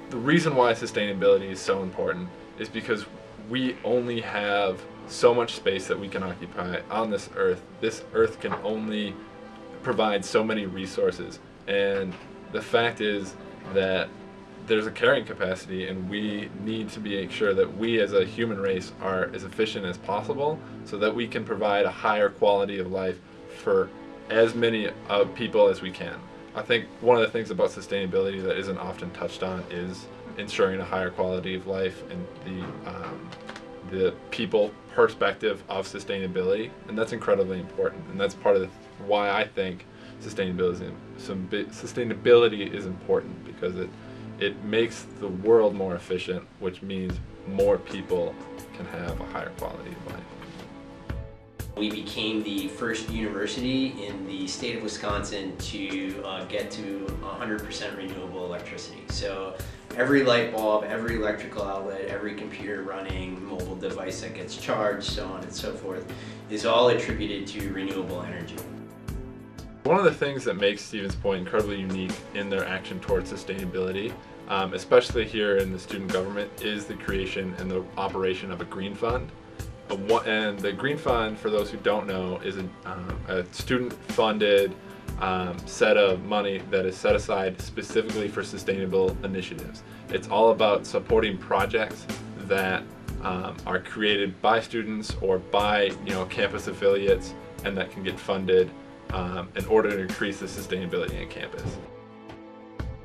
the reason why sustainability is so important is because we only have so much space that we can occupy on this earth. This earth can only provide so many resources, and the fact is that there's a carrying capacity, and we need to make sure that we as a human race are as efficient as possible so that we can provide a higher quality of life for as many people as we can. I think one of the things about sustainability that isn't often touched on is ensuring a higher quality of life and the people perspective of sustainability, and that's incredibly important, and that's part of why I think sustainability is important, because it makes the world more efficient, which means more people can have a higher quality of life. We became the first university in the state of Wisconsin to get to 100% renewable electricity. So every light bulb, every electrical outlet, every computer running, mobile device that gets charged, so on and so forth, is all attributed to renewable energy. One of the things that makes Stevens Point incredibly unique in their action towards sustainability, especially here in the student government, is the creation and the operation of a green fund. And the Green Fund, for those who don't know, is a student-funded set of money that is set aside specifically for sustainable initiatives. It's all about supporting projects that are created by students or by campus affiliates, and that can get funded in order to increase the sustainability on campus.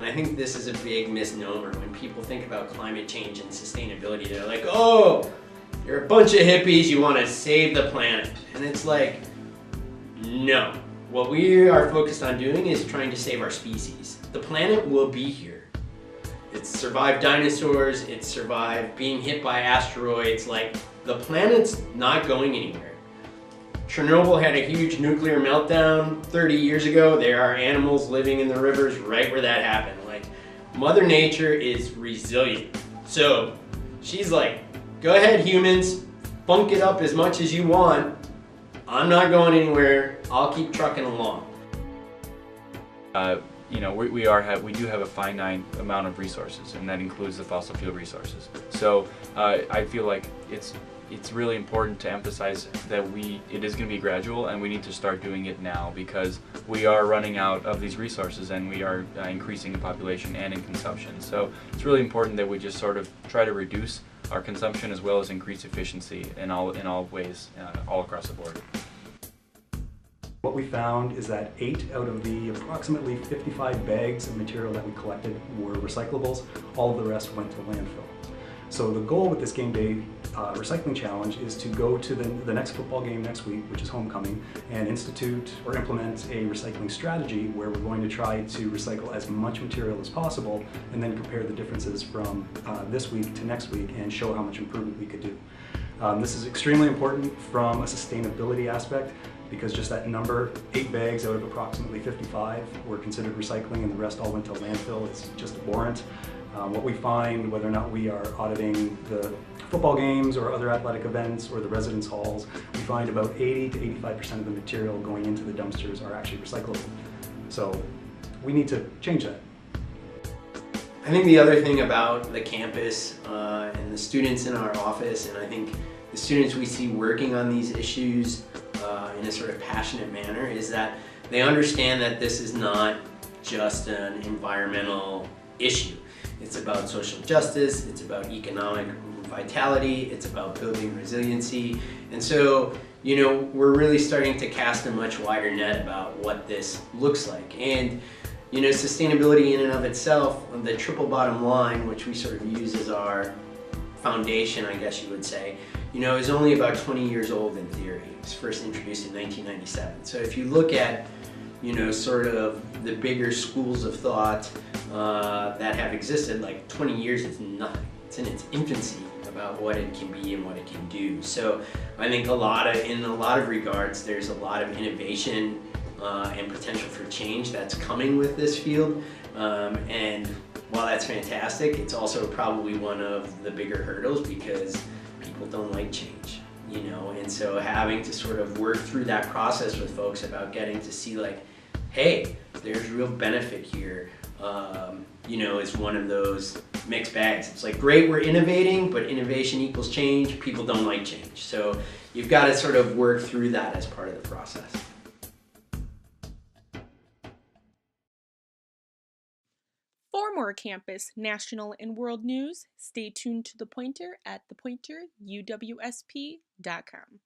I think this is a big misnomer. When people think about climate change and sustainability, they're like, oh, you're a bunch of hippies, you want to save the planet. And it's like, no. What we are focused on doing is trying to save our species. The planet will be here. It's survived dinosaurs, it's survived being hit by asteroids. Like, the planet's not going anywhere. Chernobyl had a huge nuclear meltdown 30 years ago. There are animals living in the rivers right where that happened. Like, Mother Nature is resilient. So she's like, go ahead, humans, funk it up as much as you want. I'm not going anywhere. I'll keep trucking along. We do have a finite amount of resources, and that includes the fossil fuel resources. So I feel like it's really important to emphasize that it is going to be gradual, and we need to start doing it now, because we are running out of these resources, and we are increasing in population and in consumption. So it's really important that we just sort of try to reduce our consumption as well as increase efficiency in all ways, all across the board. What we found is that 8 out of the approximately 55 bags of material that we collected were recyclables. All of the rest went to landfill. So the goal with this game day recycling challenge is to go to the next football game next week, which is homecoming, and institute or implement a recycling strategy where we're going to try to recycle as much material as possible, and then compare the differences from this week to next week and show how much improvement we could do. This is extremely important from a sustainability aspect, because just that number, 8 bags out of approximately 55 were considered recycling and the rest all went to landfill. It's just abhorrent. What we find, whether or not we are auditing the football games or other athletic events or the residence halls, we find about 80 to 85% of the material going into the dumpsters are actually recyclable. So we need to change that. I think the other thing about the campus and the students in our office, and I think the students we see working on these issues in a sort of passionate manner, is that they understand that this is not just an environmental issue. It's about social justice, it's about economic vitality, it's about building resiliency. And so, we're really starting to cast a much wider net about what this looks like. And, sustainability in and of itself, the triple bottom line, which we sort of use as our foundation, I guess you would say, is only about 20 years old in theory. It was first introduced in 1997. So if you look at sort of the bigger schools of thought that have existed, like 20 years is nothing. It's in its infancy about what it can be and what it can do. So I think in a lot of regards, there's a lot of innovation and potential for change that's coming with this field. And while that's fantastic, it's also probably one of the bigger hurdles, because people don't like change. And so having to sort of work through that process with folks about getting to see, like, hey, there's real benefit here, is one of those mixed bags. It's like, great, we're innovating, but innovation equals change. People don't like change. So you've got to sort of work through that as part of the process. For more campus, national, and world news, stay tuned to The Pointer at thepointeruwsp.com.